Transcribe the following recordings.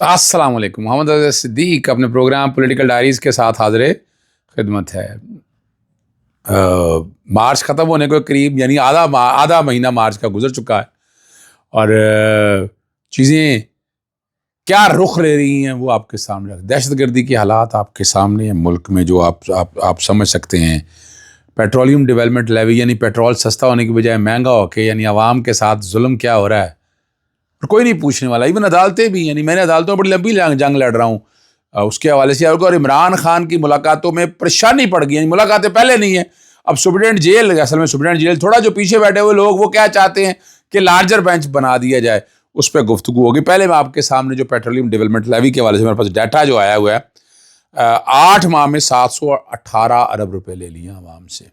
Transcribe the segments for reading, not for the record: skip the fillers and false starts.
السلام علیکم. محمد رضا صدیق اپنے پروگرام پولیٹیکل ڈائریز کے ساتھ حاضر خدمت ہے. مارچ ختم ہونے کو قریب، یعنی آدھا مہینہ مارچ کا گزر چکا ہے، اور چیزیں کیا رخ لے رہی ہیں وہ آپ کے سامنے. دہشت گردی کے حالات آپ کے سامنے ہیں ملک میں، جو آپ سمجھ سکتے ہیں. پیٹرولیم ڈیولپمنٹ لیوی، یعنی پیٹرول سستا ہونے کی بجائے مہنگا ہو کے، یعنی عوام کے ساتھ ظلم کیا ہو رہا ہے کوئی نہیں پوچھنے والا. ایون عدالتیں بھی، یعنی میں نے عدالتوں میں بڑی لمبی جنگ لڑ رہا ہوں اس کے حوالے سے. اور عمران خان کی ملاقاتوں میں پریشانی پڑ گئی، یعنی ملاقاتیں پہلے نہیں ہیں، اب سپرنٹینڈنٹ جیل، اصل میں سپرنٹینڈنٹ جیل تھوڑا جو پیچھے بیٹھے ہوئے لوگ وہ کیا چاہتے ہیں کہ لارجر بینچ بنا دیا جائے، اس پہ گفتگو ہوگی. پہلے میں آپ کے سامنے جو پیٹرولیم ڈیولپمنٹ لیوی کے حوالے سے میرے پاس ڈیٹا جو آیا ہوا ہے، 8 ماہ میں 718 ارب روپے لے لیے عوام سے.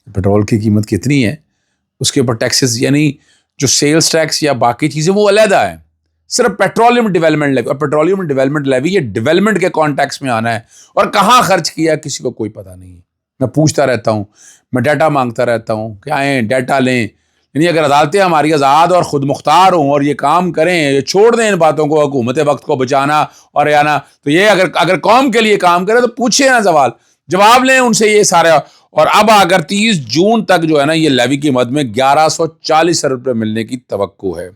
پیٹرول کی قیمت کتنی ہے، اس کے اوپر ٹیکسز، یعنی جو سیلز ٹیکس یا باقی چیزیں وہ علیحدہ ہیں. صرف پیٹرولیم ڈیولپمنٹ لیوی، اور پیٹرولیم ڈیولپمنٹ لیوی یہ ڈیولپمنٹ کے کانٹیکس میں آنا ہے، اور کہاں خرچ کیا کسی کو کوئی پتہ نہیں ہے. میں پوچھتا رہتا ہوں، میں ڈیٹا مانگتا رہتا ہوں کہ آئیں ڈیٹا لیں. یعنی اگر عدالتیں ہماری آزاد اور خود مختار ہوں اور یہ کام کریں، یہ چھوڑ دیں ان باتوں کو، حکومت وقت کو بچانا اور آنا، تو یہ اگر قوم کے لیے کام کرے تو پوچھیں نا، جواب لیں ان سے یہ سارا. اور اب اگر 30 جون تک جو ہے نا، یہ لیوی کی مد میں 1140 ارب روپے ملنے کی توقع ہے،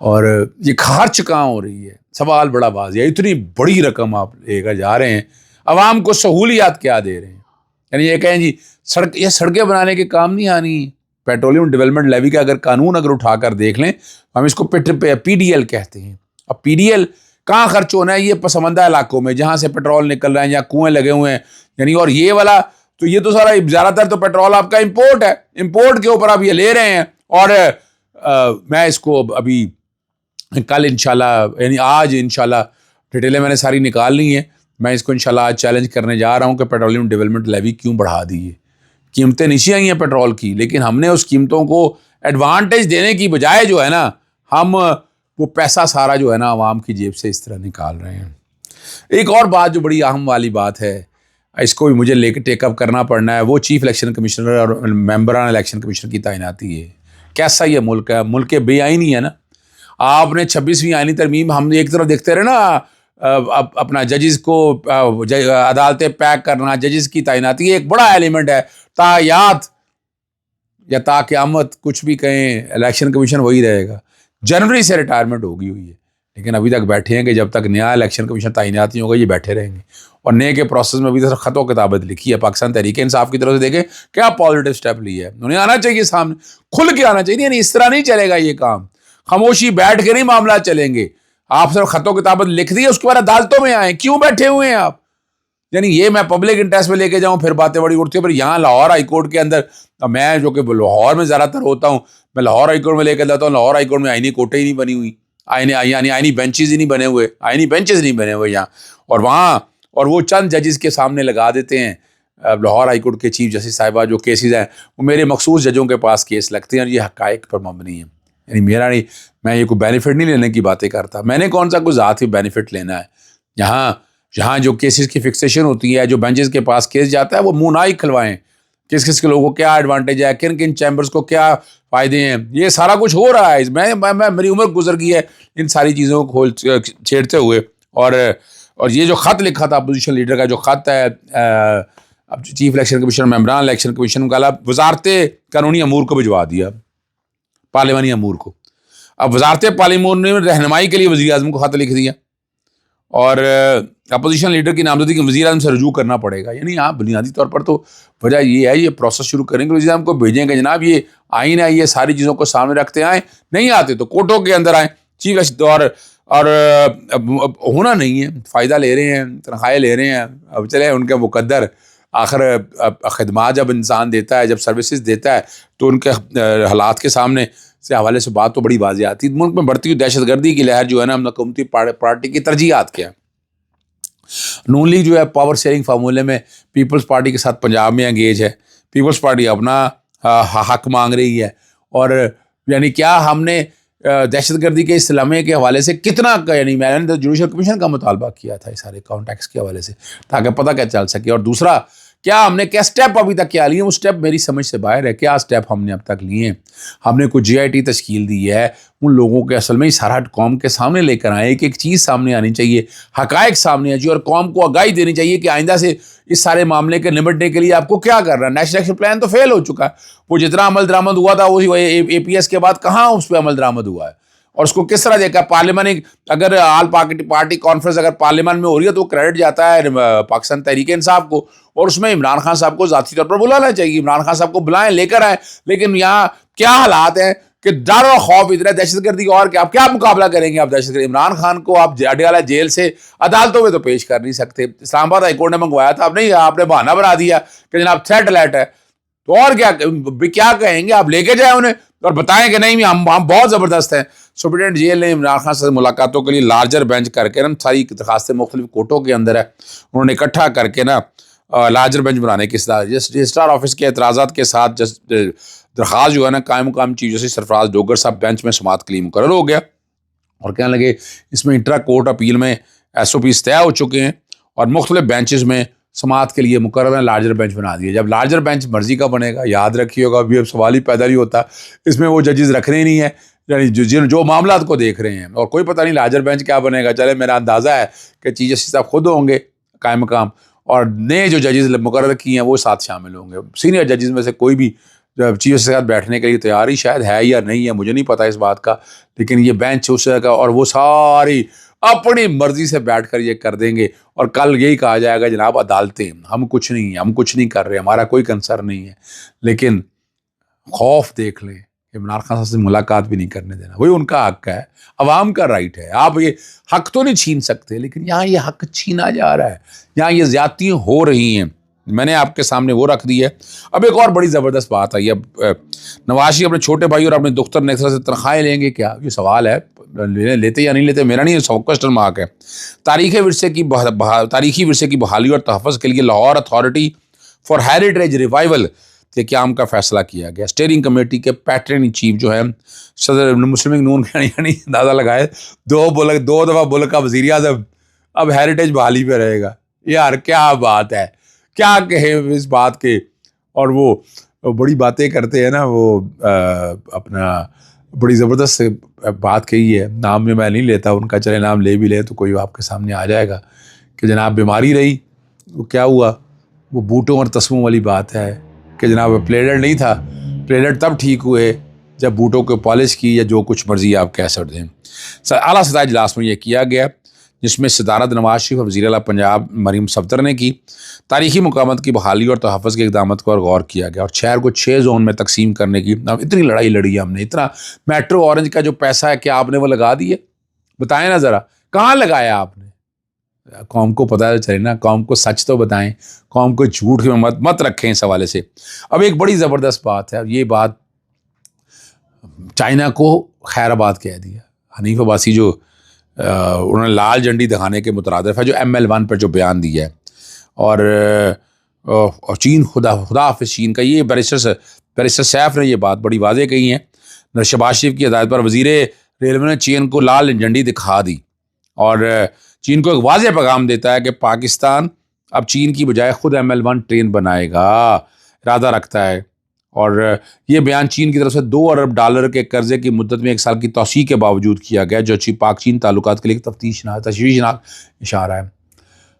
اور یہ خرچ کہاں ہو رہی ہے؟ سوال بڑا واضح ہے. اتنی بڑی رقم آپ لے کر جا رہے ہیں، عوام کو سہولیات کیا دے رہے ہیں؟ یعنی یہ کہیں جی سڑکیں بنانے کے کام نہیں آنی. پیٹرولیم ڈیولپمنٹ لیوی کا اگر قانون اٹھا کر دیکھ لیں، ہم اس کو پی ڈی ایل کہتے ہیں. اب پی ڈی ایل کہاں خرچ ہونا ہے؟ یہ پسماندہ علاقوں میں جہاں سے پیٹرول نکل رہا ہے یا کنویں لگے ہوئے ہیں، یعنی. اور یہ والا تو یہ تو سارا زیادہ تر تو پیٹرول آپ کا امپورٹ ہے، امپورٹ کے اوپر آپ یہ لے رہے ہیں. اور میں اس کو ابھی کل انشاءاللہ، یعنی آج انشاءاللہ ڈیٹیلیں میں نے ساری نکال لی ہیں. میں اس کو انشاءاللہ آج چیلنج کرنے جا رہا ہوں کہ پیٹرولیم ڈیولپمنٹ لیوی کیوں بڑھا دی ہے. قیمتیں نیچے آئی ہیں پیٹرول کی، لیکن ہم نے اس قیمتوں کو ایڈوانٹیج دینے کی بجائے جو ہے نا، ہم وہ پیسہ سارا جو ہے نا عوام کی جیب سے اس طرح نکال رہے ہیں. ایک اور بات جو بڑی اہم والی بات ہے، اس کو بھی مجھے لے کے ٹیک اپ کرنا پڑنا ہے، وہ چیف الیکشن کمشنر اور ممبران الیکشن کمیشن کی تعیناتی ہے. کیسا یہ ملک ہے؟ ملک بے آئینی ہے نا. آپ نے 26ویں آئینی ترمیم، ہم ایک طرف دیکھتے رہے نا، اپنا ججز کو عدالتیں پیک کرنا، ججز کی تعیناتی ایک بڑا ایلیمنٹ ہے. تایات یا تا قیامت کچھ بھی کہیں، الیکشن کمیشن وہی رہے گا. جنوری سے ریٹائرمنٹ ہوگی ہوئی ہے، لیکن ابھی تک بیٹھے ہیں کہ جب تک نیا الیکشن کمیشن تعیناتی ہوگا یہ بیٹھے رہیں گے. اور نئے کے پروسیس میں ابھی تک خط و کتابت لکھی ہے. پاکستان تحریک انصاف کی طرف سے دیکھیں کیا پازیٹیو سٹیپ لیا ہے. انہیں آنا چاہیے سامنے، کھل کے آنا چاہیے. یعنی اس طرح نہیں چلے گا یہ کام، خاموشی بیٹھ کے نہیں معاملات چلیں گے. آپ صرف خط و کتابت لکھ دی، اس کے بعد عدالتوں میں آئیں. کیوں بیٹھے ہوئے ہیں آپ؟ یعنی یہ میں پبلک انٹرسٹ میں لے کے جاؤں پھر باتیں بڑی اڑتی ہیں. پھر یہاں لاہور ہائی کورٹ کے اندر، میں جو کہ لاہور میں زیادہ تر ہوتا ہوں، میں لاہور ہائی کورٹ میں لے کے جاتا ہوں. لاہور ہائی کورٹ میں آئینی کوٹیں ہی نہیں بنی ہوئی، یعنی آئینی بینچز ہی نہیں بنے ہوئے، آئینی بینچز نہیں بنے ہوئے یہاں. اور وہاں اور وہ چند ججز کے سامنے لگا دیتے ہیں. لاہور ہائی کورٹ کے چیف جسٹس صاحبہ جو کیسز ہیں وہ میرے مخصوص ججوں کے پاس کیس لگتے ہیں، اور یہ حقائق پر مبنی ہیں. یعنی میرا نہیں، میں یہ کوئی بینیفٹ نہیں لینے کی باتیں کرتا. میں نے کون سا کوئی ذاتی بینیفٹ لینا ہے؟ یہاں جو کیسز کی فکسیشن ہوتی ہے، جو بینچز کے پاس کیس جاتا ہے، وہ منہ نہ ہی کھلوائیں. کس کے لوگوں کو کیا ایڈوانٹیج ہے، کن چیمبرز کو کیا فائدے ہیں، یہ سارا کچھ ہو رہا ہے. میں میری عمر گزر گئی ہے ان ساری چیزوں کو چھیڑتے ہوئے. اور یہ جو خط لکھا تھا اپوزیشن لیڈر کا، جو خط ہے اب چیف الیکشن کمیشن، ممبران الیکشن کمیشن کا، وزارت قانونی امور کو بھجوا دیا، پارلیمانی امور کو. اب وزارت پارلیمان نے رہنمائی کے لیے وزیر اعظم کو خط لکھ دیا، اور اپوزیشن لیڈر کی نامزدگی وزیر اعظم سے رجوع کرنا پڑے گا. یعنی آپ بنیادی طور پر تو وجہ یہ ہے، یہ پروسیس شروع کریں گے، وزیر اعظم کو بھیجیں گے جناب یہ آئین ہے، یہ ساری چیزوں کو سامنے رکھتے آئیں. نہیں آتے تو کوٹوں کے اندر آئیں. چیف اور ہونا نہیں ہے، فائدہ لے رہے ہیں، تنخواہیں لے رہے ہیں. اب چلے ان کے مقدر، آخر خدمات جب انسان دیتا ہے، جب سروسز دیتا ہے، تو ان کے حالات کے سامنے سے حوالے سے بات تو بڑی واضح آتی ہے. ملک میں بڑھتی ہوئی دہشت گردی کی لہر جو ہے نا، حکومتی پارٹی کی ترجیحات کیا ہے. نون لیگ جو ہے پاور شیئرنگ فارمولے میں پیپلز پارٹی کے ساتھ پنجاب میں انگیج ہے. پیپلز پارٹی اپنا حق مانگ رہی ہے. اور یعنی کیا ہم نے دہشت گردی کے اس لمحے کے حوالے سے کتنا، یعنی میں نے جوڈیشل کمیشن کا مطالبہ کیا تھا اس سارے کانٹیکس کے حوالے سے، تاکہ پتہ کیا چل سکے. اور دوسرا کیا ہم نے کیا اسٹیپ ابھی تک کیا لیے ہیں، وہ اسٹیپ میری سمجھ سے باہر ہے. کیا اسٹیپ ہم نے اب تک لیے ہیں؟ ہم نے کوئی GIT تشکیل دی ہے، ان لوگوں کے اصل میں سارا قوم کے سامنے لے کر آئے. ایک چیز سامنے آنی چاہیے، حقائق سامنے آ چاہیے، اور قوم کو آگاہی دینی چاہیے کہ آئندہ سے اس سارے معاملے کے نمٹنے کے لیے آپ کو کیا کرنا ہے. نیشنل ایکشن پلان تو فیل ہو چکا ہے، وہ جتنا عمل درآمد ہوا تھا وہی APS کے بعد کہاں اس پہ عمل درآمد ہوا ہے، اور اس کو کس طرح دیکھا. پارلیمانی اگر آل پارٹی کانفرنس اگر پارلیمان میں ہو رہی ہے تو کریڈٹ جاتا ہے پاکستان تحریک انصاف کو، اور اس میں عمران خان صاحب کو ذاتی طور پر بلانا چاہیے. عمران خان صاحب کو بلائیں، لے کر آئیں. لیکن یہاں کیا حالات ہیں کہ ڈر اور خوف اتنا، دہشت گردی اور کہ آپ کیا مقابلہ کریں گے. آپ دہشت گردی عمران خان کو آپ اڈیالہ جیل سے عدالتوں میں تو پیش کر نہیں سکتے. اسلام آباد ہائی کورٹ نے منگوایا تھا، اب نہیں، آپ نے بہانہ بنا دیا کہ جناب تھریٹ الرٹ ہے. تو اور کیا کہیں گے؟ آپ لے کے جائیں انہیں اور بتائیں کہ نہیں ہم بہت زبردست ہیں. سپرنٹینڈنٹ جیل نے عمران خان سے ملاقاتوں کے لیے لارجر بینچ کر کے نا، ساری درخواستیں مختلف کورٹوں کے اندر ہے، انہوں نے اکٹھا کر کے نا لارجر بینچ بنانے کی رجسٹرار آفس کے اعتراضات کے ساتھ درخواست جو ہے نا قائم مقام چیف جسٹس سرفراز ڈوگر صاحب بینچ میں سماعت کے لیے مقرر ہو گیا. اور کہنے لگے اس میں انٹرا کورٹ اپیل میں SOPs طے ہو چکے ہیں اور مختلف بینچز میں سماعت کے لیے مقرر ہیں. لارجر بینچ بنا دیا. جب لارجر بینچ مرضی کا بنے گا، یاد رکھیے گا، ابھی اب سوال ہی پیدا نہیں ہوتا، اس میں وہ ججز رکھنے ہی نہیں ہے، یعنی جو معاملات کو دیکھ رہے ہیں، اور کوئی پتہ نہیں لارجر بینچ کیا بنے گا. چلے میرا اندازہ ہے کہ چیف جسٹس صاحب خود ہوں گے قائم مقام، اور نئے جو ججز مقرر کیے ہیں وہ ساتھ شامل ہوں گے. سینئر ججز میں سے کوئی بھی چیف جسٹس کے ساتھ بیٹھنے کے لیے تیار ہی شاید ہے یا نہیں ہے، مجھے نہیں پتا اس بات کا، لیکن یہ بینچ اس کا، اور وہ ساری اپنی مرضی سے بیٹھ کر یہ کر دیں گے. اور کل یہی کہا جائے گا جناب عدالتیں، ہم کچھ نہیں کر رہے، ہمارا کوئی کنسرن نہیں ہے. لیکن خوف دیکھ لیں، عمران خان صاحب سے ملاقات بھی نہیں کرنے دینا. وہی ان کا حق ہے، عوام کا رائٹ ہے. آپ یہ حق تو نہیں چھین سکتے، لیکن یہاں یہ حق چھینا جا رہا ہے، یہاں یہ زیادتیاں ہو رہی ہیں. میں نے آپ کے سامنے وہ رکھ دی ہے. اب ایک اور بڑی زبردست بات آئی. اب نواز شریف اپنے چھوٹے بھائی اور اپنے دختر نیکسا سے تنخواہیں لیں گے کیا؟ یہ سوال ہے، لیتے یا نہیں لیتے میرا نہیں، کوسچن مارک ہے. تاریخی ورثے کی بحالی اور تحفظ کے لیے Lahore authority for heritage revival کے قیام کا فیصلہ کیا گیا. اسٹیئرنگ کمیٹی کے پیٹرن چیف جو ہے صدر مسلم لیگ نون، یعنی اندازہ لگائے 2 دفعہ ملک کا وزیر اعظم اب ہیریٹیج بحالی پہ رہے گا. یار کیا بات ہے، کیا کہیں اس بات کے. اور وہ بڑی باتیں کرتے ہیں نا، وہ اپنا بڑی زبردست بات کہی ہے. نام میں نہیں لیتا ان کا، چلے نام لے بھی لے تو کوئی آپ کے سامنے آ جائے گا کہ جناب بیماری رہی، وہ کیا ہوا، وہ بوٹوں اور تسموں والی بات ہے کہ جناب پلیٹلیٹ نہیں تھا، پلیٹلیٹ تب ٹھیک ہوئے جب بوٹوں کو پالش کی، یا جو کچھ مرضی آپ کہہ سکتے ہیں. اعلیٰ سطحی اجلاس میں یہ کیا گیا، جس میں صدارت نواز شریف اور وزیر اعلیٰ پنجاب مریم صفدر نے کی. تاریخی مقامات کی بحالی اور تحفظ کے اقدامات پر غور کیا گیا، اور شہر کو 6 زون میں تقسیم کرنے کی اتنی لڑائی لڑی ہے ہم نے. اتنا میٹرو اورنج کا جو پیسہ ہے کیا آپ نے وہ لگا دیے؟ بتائیں نا ذرا، کہاں لگایا آپ نے؟ قوم کو پتہ چلے نا، قوم کو سچ تو بتائیں، قوم کو جھوٹ میں مت رکھیں اس حوالے سے. اب ایک بڑی زبردست بات ہے، یہ بات چائنا کو خیر آباد کہہ دیا. حنیف عباسی جو انہوں نے لال جھنڈی دکھانے کے مترادف ہے، جو ML1 پر جو بیان دیا ہے، اور چین خدا حافظ چین کا، یہ بیرسٹر سیف نے یہ بات بڑی واضح کہی ہے. شہباز شریف کی ہدایت پر وزیر ریلوے نے چین کو لال جھنڈی دکھا دی، اور چین کو ایک واضح پیغام دیتا ہے کہ پاکستان اب چین کی بجائے خود ML1 ٹرین بنائے گا، ارادہ رکھتا ہے. اور یہ بیان چین کی طرف سے $2 ارب کے قرضے کی مدت میں 1 سال کی توسیع کے باوجود کیا گیا، جو پاک چین تعلقات کے لیے تشویشناک اشارہ ہے.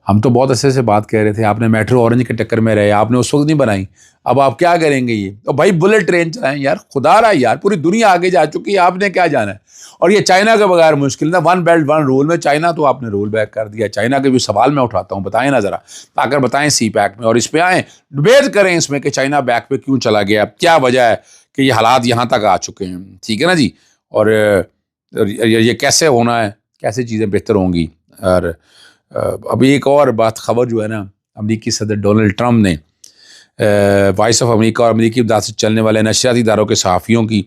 ہم تو بہت عرصے سے بات کہہ رہے تھے، آپ نے میٹرو اورنج کے ٹکر میں رہے، آپ نے اس وقت نہیں بنائی، اب آپ کیا کریں گے؟ یہ تو بھائی بلٹ ٹرین چلائیں یار، خدا رہا یار، پوری دنیا آگے جا چکی ہے، آپ نے کیا جانا ہے؟ اور یہ چائنا کے بغیر مشکل تھا. 1 بیلٹ 1 رول میں چائنا تو آپ نے رول بیک کر دیا. چائنا کے بھی سوال میں اٹھاتا ہوں، بتائیں نا ذرا، آ کر بتائیں سی پیک میں، اور اس پہ آئیں ڈبیٹ کریں اس میں کہ چائنا بیک پہ کیوں چلا گیا، کیا وجہ ہے کہ یہ حالات یہاں تک آ چکے ہیں. ٹھیک ہے نا جی. اور یہ کیسے ہونا ہے، کیسے چیزیں بہتر ہوں گی. اور ابھی ایک اور بات خبر جو ہے نا، امریکی صدر ڈونلڈ ٹرمپ نے وائس آف امریکہ اور امریکی امداد سے چلنے والے نشریاتی اداروں کے صحافیوں کی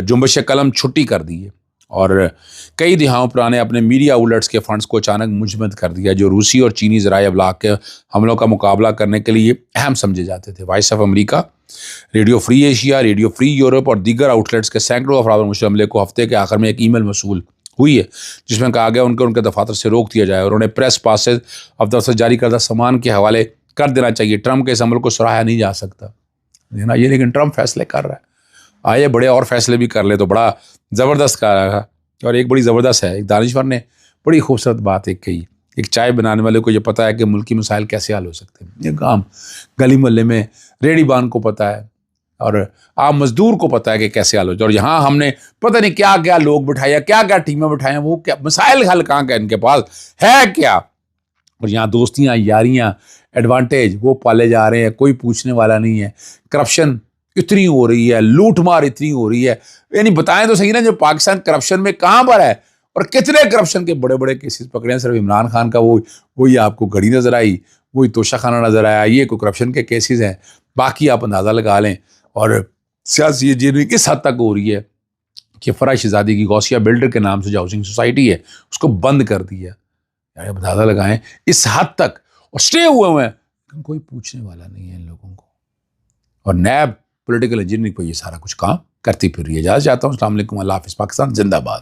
جنبش قلم چھٹی کر دی ہے، اور کئی دہائیوں پرانے اپنے میڈیا آؤٹلیٹس کے فنڈز کو اچانک مجمد کر دیا، جو روسی اور چینی ذرائع ابلاغ کے حملوں کا مقابلہ کرنے کے لیے اہم سمجھے جاتے تھے. Voice of America, radio free Asia, radio free Europe اور دیگر آؤٹلیٹس کے سینکڑوں افراد اور مشترک عملے کو ہفتے کے آخر میں ایک ای میل موصول ہوئی ہے جس میں کہا گیا ان کے دفاتر سے روک دیا جائے اور انہیں پریس پاسز اب دفتر جاری کردہ سامان کے حوالے کر دینا چاہیے. ٹرمپ کے اس عمل کو سراہا نہیں جا سکتا نا یہ, لیکن ٹرمپ فیصلے کر رہا ہے. آئے بڑے اور فیصلے بھی کر لے تو بڑا زبردست کر رہا ہے. اور ایک بڑی زبردست ہے, ایک دانشور نے بڑی خوبصورت بات ایک کہی, ایک چائے بنانے والے کو یہ پتہ ہے کہ ملکی مسائل کیسے حل ہو سکتے ہیں. یہ کام گلی محلے میں ریڑھی بان کو پتہ ہے اور عام مزدور کو پتہ ہے کہ کیسے حل ہو جائے. اور یہاں ہم نے پتہ نہیں کیا کیا لوگ بٹھائے, کیا کیا ٹیمیں بٹھائیں, وہ کیا مسائل حل کہاں کا ان کے پاس ہے کیا. اور یہاں دوستیاں یاریاں ایڈوانٹیج وہ پالے جا رہے ہیں, کوئی پوچھنے والا نہیں ہے. کرپشن اتنی ہو رہی ہے, لوٹ مار اتنی ہو رہی ہے, یعنی بتائیں تو صحیح نا جو پاکستان کرپشن میں کہاں پر ہے اور کتنے کرپشن کے بڑے بڑے کیسز پکڑے ہیں. صرف عمران خان کا وہی آپ کو گھڑی نظر آئی, وہی توشہ خانہ نظر آیا, یہ کوئی کرپشن کے کیسز ہیں. باقی آپ اندازہ لگا لیں. اور سیاسی جرنی کس حد تک ہو رہی ہے کہ فرح شہزادی کی غوثیہ بلڈر کے نام سے جو ہاؤسنگ سوسائٹی ہے اس کو بند کر دیا. یعنی اندازہ لگائیں اس حد تک, اور اسٹے ہوئے ہیں لیکن کوئی پوچھنے والا نہیں ہے ان لوگوں کو. اور نیب پولیٹیکل انجینئرنگ پہ یہ سارا کچھ کام کرتی پھر رہی ہے. اجازت چاہتا ہوں. السلام علیکم, اللہ حافظ. پاکستان زندہ باد.